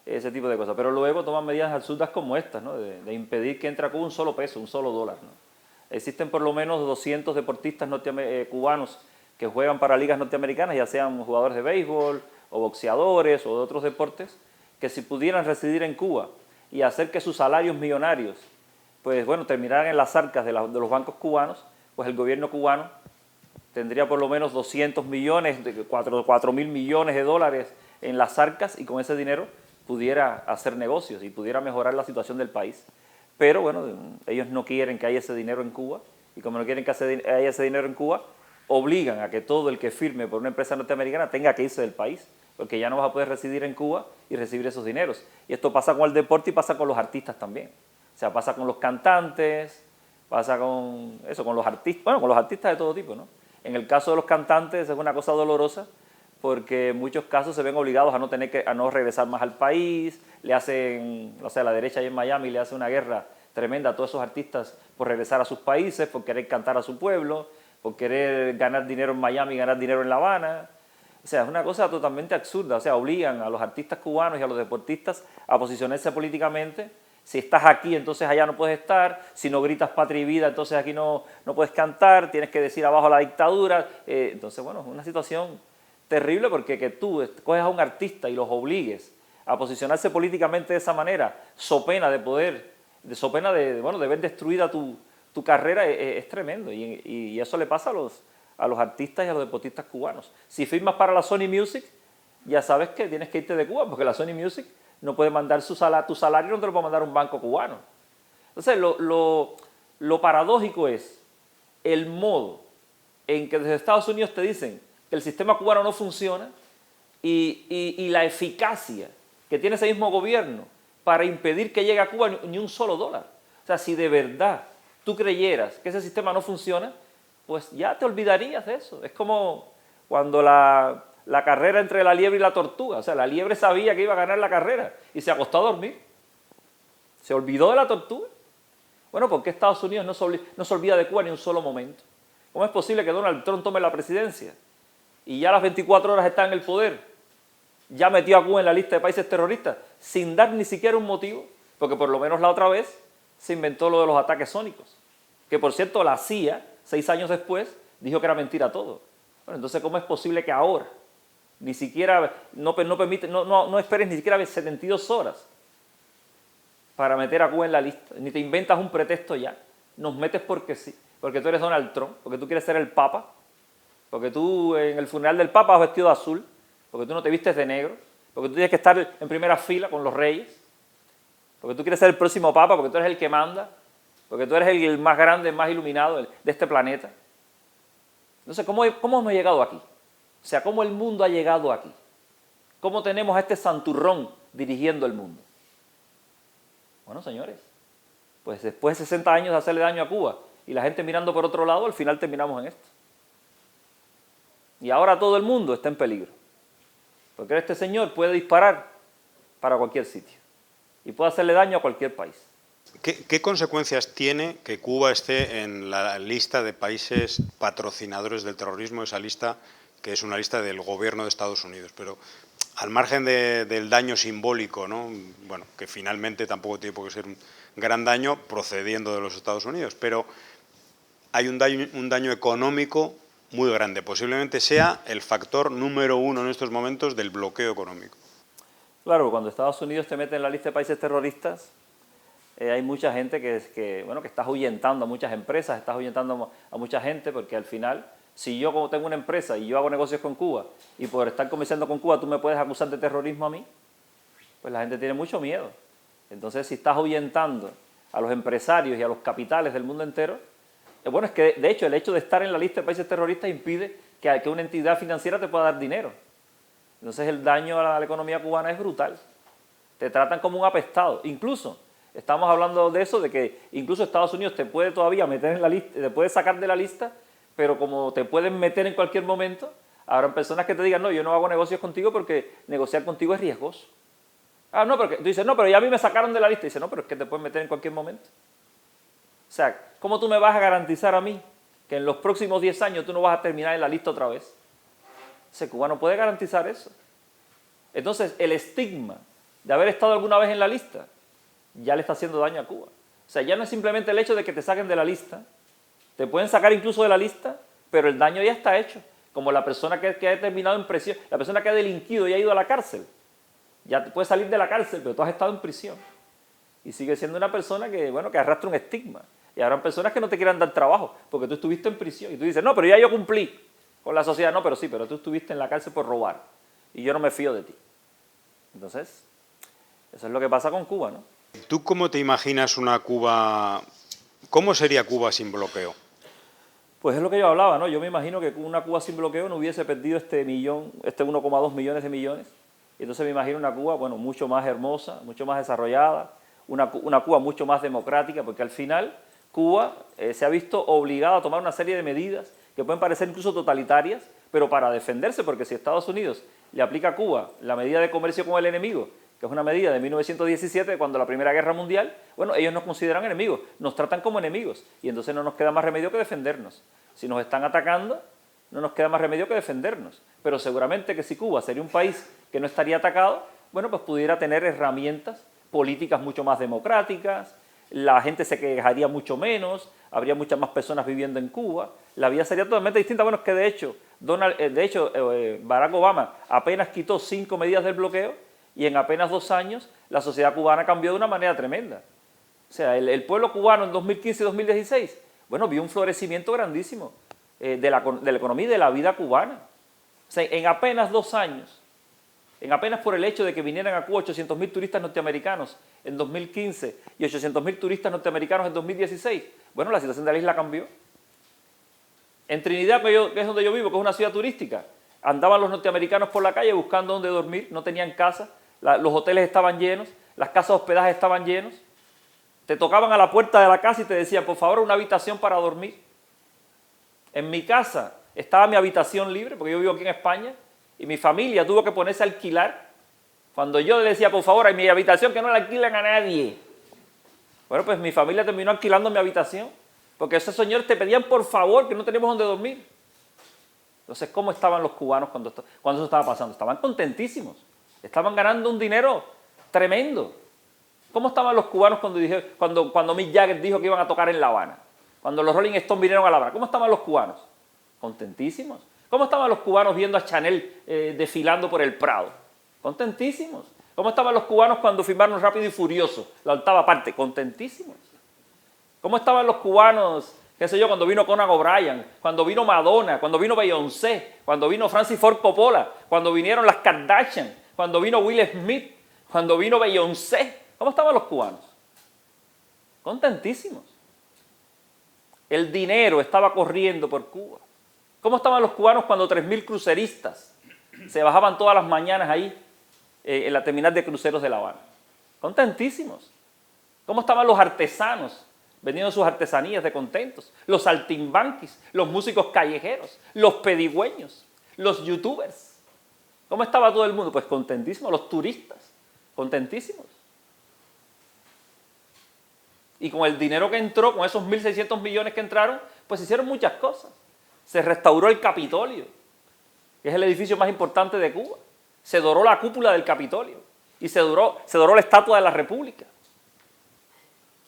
S2: ese tipo de cosas. Pero luego toman medidas absurdas como estas, ¿no? De impedir que entre a Cuba un solo peso, un solo dólar, ¿no? Existen por lo menos 200 deportistas cubanos que juegan para ligas norteamericanas, ya sean jugadores de béisbol o boxeadores o de otros deportes, que si pudieran residir en Cuba y hacer que sus salarios millonarios, pues bueno, terminaran en las arcas de los bancos cubanos, pues el gobierno cubano tendría por lo menos 200 millones, 4.000 millones de dólares en las arcas y con ese dinero pudiera hacer negocios y pudiera mejorar la situación del país. Pero bueno, ellos no quieren que haya ese dinero en Cuba y como no quieren que haya ese dinero en Cuba, obligan a que todo el que firme por una empresa norteamericana tenga que irse del país, porque ya no vas a poder residir en Cuba y recibir esos dineros. Y esto pasa con el deporte y pasa con los artistas también. O sea, pasa con los cantantes, pasa con los artistas, bueno, con los artistas de todo tipo, ¿no? En el caso de los cantantes es una cosa dolorosa porque en muchos casos se ven obligados a no regresar más al país, le hacen, o sea, la derecha ahí en Miami le hace una guerra tremenda a todos esos artistas por regresar a sus países, por querer cantar a su pueblo, por querer ganar dinero en Miami y ganar dinero en La Habana. O sea, es una cosa totalmente absurda. O sea, obligan a los artistas cubanos y a los deportistas a posicionarse políticamente. Si estás aquí, entonces allá no puedes estar. Si no gritas patria y vida, entonces aquí no puedes cantar. Tienes que decir abajo la dictadura. Entonces, bueno, es una situación terrible porque que tú coges a un artista y los obligues a posicionarse políticamente de esa manera, so pena de poder de so pena de, bueno, de ver destruida tu carrera, es tremendo. Y eso le pasa a los artistas y a los deportistas cubanos. Si firmas para la Sony Music, ya sabes que tienes que irte de Cuba, porque la Sony Music no puede mandar tu salario, no te lo puede mandar un banco cubano. Entonces, lo paradójico es el modo en que desde Estados Unidos te dicen que el sistema cubano no funciona y la eficacia que tiene ese mismo gobierno para impedir que llegue a Cuba ni un solo dólar. O sea, si de verdad tú creyeras que ese sistema no funciona, pues ya te olvidarías de eso. Es como cuando la carrera entre la liebre y la tortuga. O sea, la liebre sabía que iba a ganar la carrera y se acostó a dormir. Se olvidó de la tortuga. Bueno, ¿por qué Estados Unidos no se olvida de Cuba ni un solo momento? ¿Cómo es posible que Donald Trump tome la presidencia y ya a las 24 horas está en el poder? Ya metió a Cuba en la lista de países terroristas sin dar ni siquiera un motivo, porque por lo menos la otra vez se inventó lo de los ataques sónicos, que por cierto la CIA, 6 años después, dijo que era mentira todo. Bueno, entonces ¿cómo es posible que ahora ni siquiera, no esperes ni siquiera 72 horas para meter a Cuba en la lista, ni te inventas un pretexto ya, nos metes porque sí, porque tú eres Donald Trump, porque tú quieres ser el Papa, porque tú en el funeral del Papa vas vestido de azul, porque tú no te vistes de negro, porque tú tienes que estar en primera fila con los reyes, porque tú quieres ser el próximo Papa, porque tú eres el que manda, porque tú eres el más grande, el más iluminado de este planeta. Entonces, ¿cómo hemos llegado aquí? O sea, ¿cómo el mundo ha llegado aquí? ¿Cómo tenemos a este santurrón dirigiendo el mundo? Bueno, señores, pues después de 60 años de hacerle daño a Cuba y la gente mirando por otro lado, al final terminamos en esto. Y ahora todo el mundo está en peligro. Porque este señor puede disparar para cualquier sitio y puede hacerle daño a cualquier país.
S1: ¿Qué consecuencias tiene que Cuba esté en la lista de países patrocinadores del terrorismo, esa lista que es una lista del gobierno de Estados Unidos? Pero al margen del daño simbólico, ¿no? Bueno, que finalmente tampoco tiene por qué ser un gran daño procediendo de los Estados Unidos, pero hay un daño económico muy grande. Posiblemente sea el factor número 1 en estos momentos del bloqueo económico.
S2: Claro, cuando Estados Unidos te mete en la lista de países terroristas, hay mucha gente que estás ahuyentando a muchas empresas, estás ahuyentando a mucha gente, porque al final, si yo como tengo una empresa y yo hago negocios con Cuba y por estar comerciando con Cuba tú me puedes acusar de terrorismo a mí, pues la gente tiene mucho miedo. Entonces, si estás ahuyentando a los empresarios y a los capitales del mundo entero, bueno, es que de hecho el hecho de estar en la lista de países terroristas impide que una entidad financiera te pueda dar dinero. Entonces el daño a la economía cubana es brutal. Te tratan como un apestado. Incluso, estamos hablando de eso, de que incluso Estados Unidos te puede todavía meter en la lista, te puede sacar de la lista, pero como te pueden meter en cualquier momento, habrán personas que te digan, no, yo no hago negocios contigo porque negociar contigo es riesgoso. Ah, no, porque tú dices, no, pero ya a mí me sacaron de la lista. Y dice, no, pero es que te pueden meter en cualquier momento. O sea, ¿cómo tú me vas a garantizar a mí que en los próximos 10 años tú no vas a terminar en la lista otra vez? Ese cubano puede garantizar eso. Entonces, el estigma de haber estado alguna vez en la lista ya le está haciendo daño a Cuba. O sea, ya no es simplemente el hecho de que te saquen de la lista, te pueden sacar incluso de la lista, pero el daño ya está hecho. Como la persona que ha terminado en prisión, la persona que ha delinquido y ha ido a la cárcel. Ya te puedes salir de la cárcel, pero tú has estado en prisión. Y sigue siendo una persona que, bueno, que arrastra un estigma. Y habrán personas que no te quieran dar trabajo porque tú estuviste en prisión. Y tú dices, no, pero ya yo cumplí con la sociedad. No, pero sí, pero tú estuviste en la cárcel por robar. Y yo no me fío de ti. Entonces, eso es lo que pasa con Cuba, ¿no?
S1: ¿Tú cómo te imaginas una Cuba? ¿Cómo sería Cuba sin bloqueo?
S2: Pues es lo que yo hablaba, ¿no? Yo me imagino que una Cuba sin bloqueo no hubiese perdido este 1,2 millones de millones. Y entonces me imagino una Cuba, bueno, mucho más hermosa, mucho más desarrollada, una Cuba mucho más democrática, porque al final Cuba se ha visto obligada a tomar una serie de medidas que pueden parecer incluso totalitarias, pero para defenderse, porque si Estados Unidos le aplica a Cuba la medida de comercio con el enemigo, que es una medida de 1917, cuando la Primera Guerra Mundial, bueno, ellos nos consideran enemigos, nos tratan como enemigos, y entonces no nos queda más remedio que defendernos. Si nos están atacando, no nos queda más remedio que defendernos. Pero seguramente que si Cuba sería un país que no estaría atacado, bueno, pues pudiera tener herramientas políticas mucho más democráticas, la gente se quejaría mucho menos, habría muchas más personas viviendo en Cuba, la vida sería totalmente distinta. Bueno, es que de hecho Barack Obama apenas quitó 5 medidas del bloqueo y en apenas 2 años la sociedad cubana cambió de una manera tremenda. O sea, el pueblo cubano en 2015 y 2016, bueno, vio un florecimiento grandísimo de la economía y de la vida cubana. O sea, en apenas 2 años, en apenas por el hecho de que vinieran a Cuba 800.000 turistas norteamericanos en 2015 y 800.000 turistas norteamericanos en 2016, bueno, la situación de la isla cambió. En Trinidad, que es donde yo vivo, que es una ciudad turística, andaban los norteamericanos por la calle buscando dónde dormir, no tenían casa, los hoteles estaban llenos, las casas de hospedaje estaban llenos. Te tocaban a la puerta de la casa y te decían, por favor, una habitación para dormir. En mi casa estaba mi habitación libre, porque yo vivo aquí en España, y mi familia tuvo que ponerse a alquilar. Cuando yo le decía, por favor, en mi habitación que no la alquilan a nadie. Bueno, pues mi familia terminó alquilando mi habitación, porque esos señores te pedían por favor que no tenemos donde dormir. Entonces, ¿cómo estaban los cubanos cuando eso estaba pasando? Estaban contentísimos, estaban ganando un dinero tremendo. ¿Cómo estaban los cubanos cuando Mick Jagger dijo que iban a tocar en La Habana? Cuando los Rolling Stones vinieron a La Habana, ¿cómo estaban los cubanos? Contentísimos. ¿Cómo estaban los cubanos viendo a Chanel desfilando por el Prado? Contentísimos. ¿Cómo estaban los cubanos cuando firmaron Rápido y Furioso, la 8ª parte? Contentísimos. ¿Cómo estaban los cubanos, qué sé yo, cuando vino Conan O'Brien, cuando vino Madonna, cuando vino Beyoncé, cuando vino Francis Ford Coppola, cuando vinieron las Kardashian, cuando vino Will Smith, cuando vino Beyoncé? ¿Cómo estaban los cubanos? Contentísimos. El dinero estaba corriendo por Cuba. ¿Cómo estaban los cubanos cuando 3.000 cruceristas se bajaban todas las mañanas ahí en la terminal de cruceros de La Habana? Contentísimos. ¿Cómo estaban los artesanos vendiendo sus artesanías de contentos? Los saltimbanquis, los músicos callejeros, los pedigüeños, los youtubers. ¿Cómo estaba todo el mundo? Pues contentísimos. Los turistas, contentísimos. Y con el dinero que entró, con esos 1.600 millones que entraron, pues hicieron muchas cosas. Se restauró el Capitolio, que es el edificio más importante de Cuba. Se doró la cúpula del Capitolio y se doró la Estatua de la República.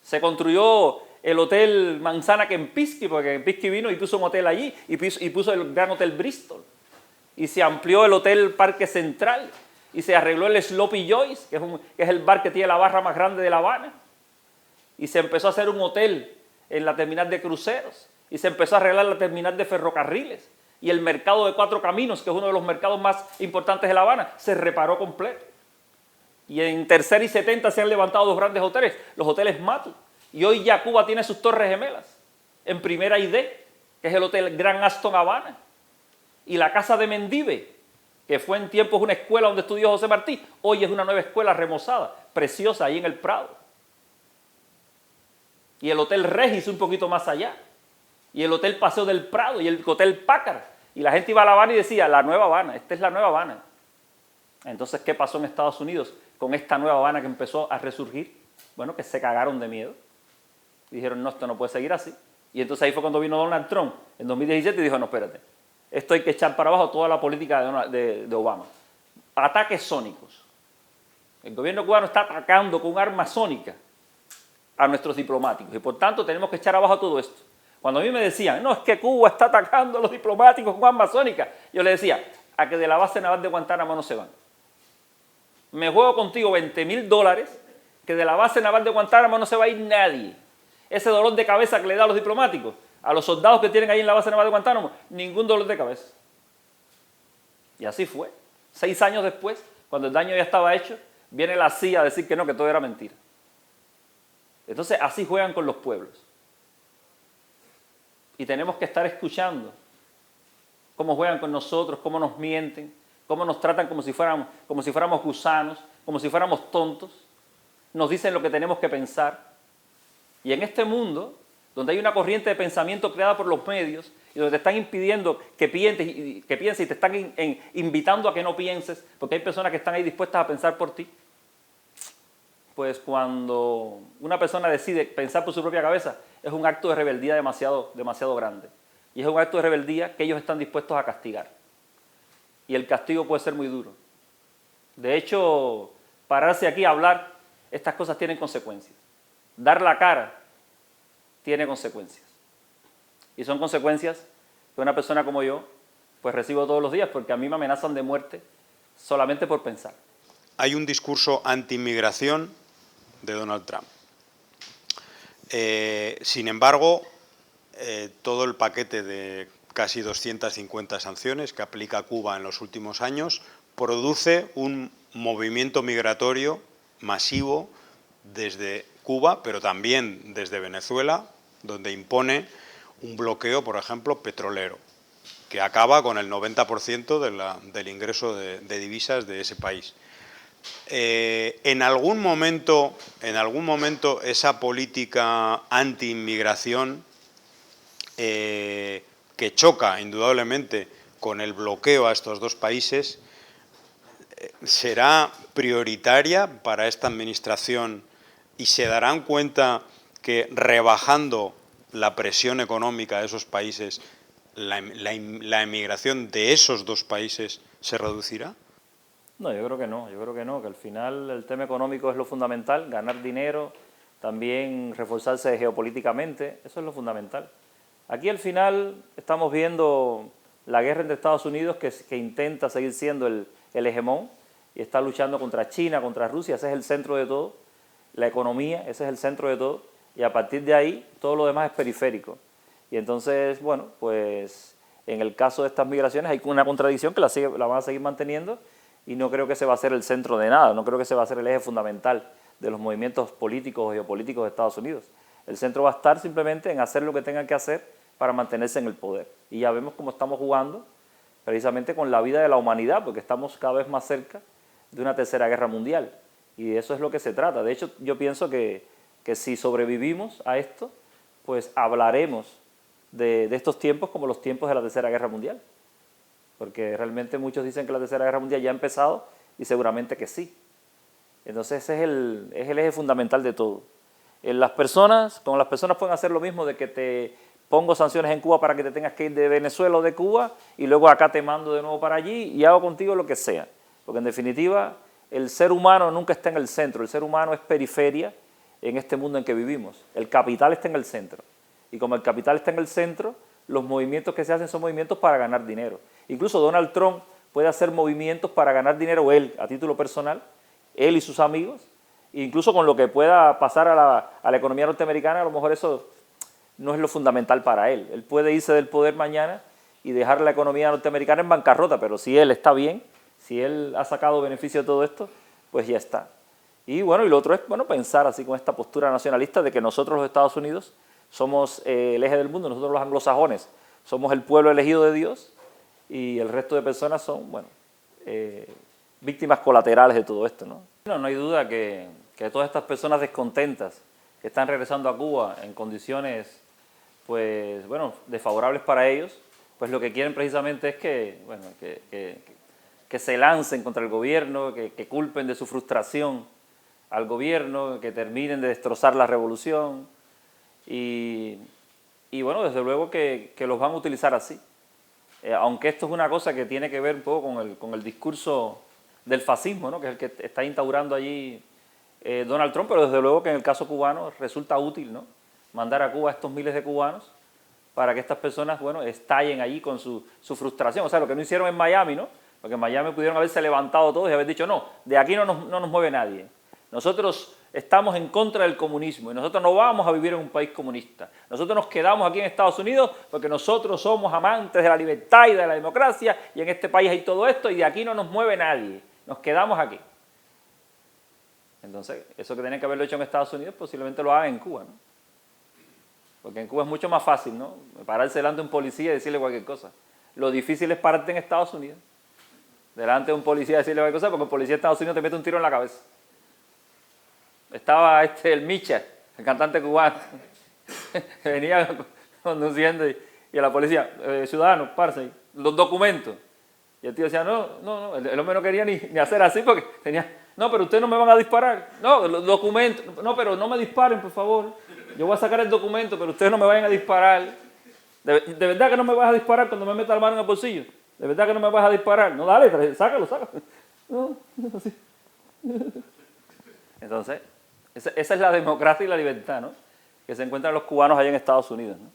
S2: Se construyó el Hotel Manzana Kempinski, porque Kempinski vino y puso un hotel allí, y puso el Gran Hotel Bristol. Y se amplió el Hotel Parque Central, y se arregló el Sloppy Joyce, que es el bar que tiene la barra más grande de La Habana. Y se empezó a hacer un hotel en la terminal de cruceros, y se empezó a arreglar la terminal de ferrocarriles, y el mercado de 4 Caminos, que es uno de los mercados más importantes de La Habana, se reparó completo. Y en Tercera y 70 se han levantado 2 grandes hoteles, los hoteles Matu, y hoy ya Cuba tiene sus torres gemelas, en Primera y D, que es el Hotel Gran Aston Habana, y la Casa de Mendive, que fue en tiempos una escuela donde estudió José Martí, hoy es una nueva escuela remozada, preciosa, ahí en el Prado. Y el Hotel Regis un poquito más allá, y el Hotel Paseo del Prado, y el Hotel Packard, y la gente iba a La Habana y decía, la Nueva Habana, esta es la Nueva Habana. Entonces, ¿qué pasó en Estados Unidos con esta Nueva Habana que empezó a resurgir? Bueno, que se cagaron de miedo. Y dijeron, no, esto no puede seguir así. Y entonces ahí fue cuando vino Donald Trump en 2017 y dijo, no, espérate, esto hay que echar para abajo toda la política de Obama. Ataques sónicos. El gobierno cubano está atacando con armas sónicas a nuestros diplomáticos y por tanto tenemos que echar abajo todo esto. Cuando a mí me decían, no, es que Cuba está atacando a los diplomáticos con armas sónicas, yo le decía, a que de la base naval de Guantánamo no se van. Me juego contigo $20.000 que de la base naval de Guantánamo no se va a ir nadie. Ese dolor de cabeza que le da a los diplomáticos, a los soldados que tienen ahí en la base naval de Guantánamo, ningún dolor de cabeza. Y así fue. 6 años después, cuando el daño ya estaba hecho, viene la CIA a decir que no, que todo era mentira. Entonces, así juegan con los pueblos. Y tenemos que estar escuchando cómo juegan con nosotros, cómo nos mienten, cómo nos tratan como si fuéramos gusanos, como si fuéramos tontos. Nos dicen lo que tenemos que pensar. Y en este mundo, donde hay una corriente de pensamiento creada por los medios y donde te están impidiendo que pienses y te están invitando a que no pienses, porque hay personas que están ahí dispuestas a pensar por ti, pues cuando una persona decide pensar por su propia cabeza, es un acto de rebeldía demasiado grande. Y es un acto de rebeldía que ellos están dispuestos a castigar. Y el castigo puede ser muy duro. De hecho, pararse aquí a hablar, estas cosas tienen consecuencias. Dar la cara tiene consecuencias. Y son consecuencias que una persona como yo, pues recibo todos los días, porque a mí me amenazan de muerte solamente por pensar.
S1: Hay un discurso anti-inmigración de Donald Trump. Sin embargo, todo el paquete de casi 250 sanciones que aplica Cuba en los últimos años produce un movimiento migratorio masivo desde Cuba, pero también desde Venezuela, donde impone un bloqueo, por ejemplo, petrolero, que acaba con el 90% del ingreso de divisas de ese país. En algún momento esa política anti-inmigración, que choca indudablemente con el bloqueo a estos dos países, será prioritaria para esta administración y se darán cuenta que rebajando la presión económica de esos países, la emigración de esos dos países se reducirá.
S2: No, yo creo que no, que al final el tema económico es lo fundamental, ganar dinero, también reforzarse geopolíticamente, eso es lo fundamental. Aquí al final estamos viendo la guerra entre Estados Unidos que intenta seguir siendo el hegemón y está luchando contra China, contra Rusia, ese es el centro de todo, la economía, ese es el centro de todo, y a partir de ahí todo lo demás es periférico. Y entonces, bueno, pues en el caso de estas migraciones hay una contradicción que la van a seguir manteniendo y no creo que ese va a ser el centro de nada, no creo que ese va a ser el eje fundamental de los movimientos políticos o geopolíticos de Estados Unidos. El centro va a estar simplemente en hacer lo que tengan que hacer para mantenerse en el poder. Y ya vemos cómo estamos jugando precisamente con la vida de la humanidad, porque estamos cada vez más cerca de una tercera guerra mundial. Y de eso es lo que se trata. De hecho, yo pienso que si sobrevivimos a esto, pues hablaremos de estos tiempos como los tiempos de la tercera guerra mundial. Porque realmente muchos dicen que la tercera guerra mundial ya ha empezado y seguramente que sí. Entonces ese es el eje fundamental de todo. Con las personas pueden hacer lo mismo de que te pongo sanciones en Cuba para que te tengas que ir de Venezuela o de Cuba y luego acá te mando de nuevo para allí y hago contigo lo que sea. Porque en definitiva el ser humano nunca está en el centro, el ser humano es periferia en este mundo en que vivimos. El capital está en el centro. Y como el capital está en el centro, los movimientos que se hacen son movimientos para ganar dinero. Incluso Donald Trump puede hacer movimientos para ganar dinero él, a título personal, él y sus amigos, e incluso con lo que pueda pasar a la economía norteamericana, a lo mejor eso no es lo fundamental para él. Él puede irse del poder mañana y dejar la economía norteamericana en bancarrota, pero si él está bien, si él ha sacado beneficio de todo esto, pues ya está. Y bueno, y lo otro es pensar así con esta postura nacionalista de que nosotros los Estados Unidos somos el eje del mundo, nosotros los anglosajones somos el pueblo elegido de Dios y el resto de personas son, víctimas colaterales de todo esto, ¿no? No hay duda que todas estas personas descontentas que están regresando a Cuba en condiciones, desfavorables para ellos, pues lo que quieren precisamente es que se lancen contra el gobierno, que culpen de su frustración al gobierno, que terminen de destrozar la revolución y desde luego que los van a utilizar así. Aunque esto es una cosa que tiene que ver un poco con el discurso del fascismo, ¿no? Que es el que está instaurando allí Donald Trump, pero desde luego que en el caso cubano resulta útil, ¿no? Mandar a Cuba a estos miles de cubanos para que estas personas, estallen allí con su frustración. O sea, lo que no hicieron en Miami, ¿no? Porque en Miami pudieron haberse levantado todos y haber dicho, no, de aquí no nos mueve nadie. Nosotros estamos en contra del comunismo y nosotros no vamos a vivir en un país comunista. Nosotros nos quedamos aquí en Estados Unidos porque nosotros somos amantes de la libertad y de la democracia y en este país hay todo esto y de aquí no nos mueve nadie. Nos quedamos aquí. Entonces, eso que tenían que haberlo hecho en Estados Unidos posiblemente lo hagan en Cuba, ¿no? Porque en Cuba es mucho más fácil, ¿no? Pararse delante de un policía y decirle cualquier cosa. Lo difícil es pararte en Estados Unidos, delante de un policía y decirle cualquier cosa, porque el policía de Estados Unidos te mete un tiro en la cabeza. Estaba el Micha, el cantante cubano, que venía conduciendo y a la policía, ciudadanos, párse, los documentos. Y el tío decía, no, el hombre no quería ni hacer así porque tenía, no, pero ustedes no me van a disparar. No, los documentos, no, pero no me disparen, por favor. Yo voy a sacar el documento, pero ustedes no me vayan a disparar. ¿De verdad que no me vas a disparar cuando me meta la mano en el bolsillo? ¿De verdad que no me vas a disparar? No, dale, sácalo. No, así. Entonces, esa es la democracia y la libertad, ¿no? Que se encuentran los cubanos allá en Estados Unidos, ¿no?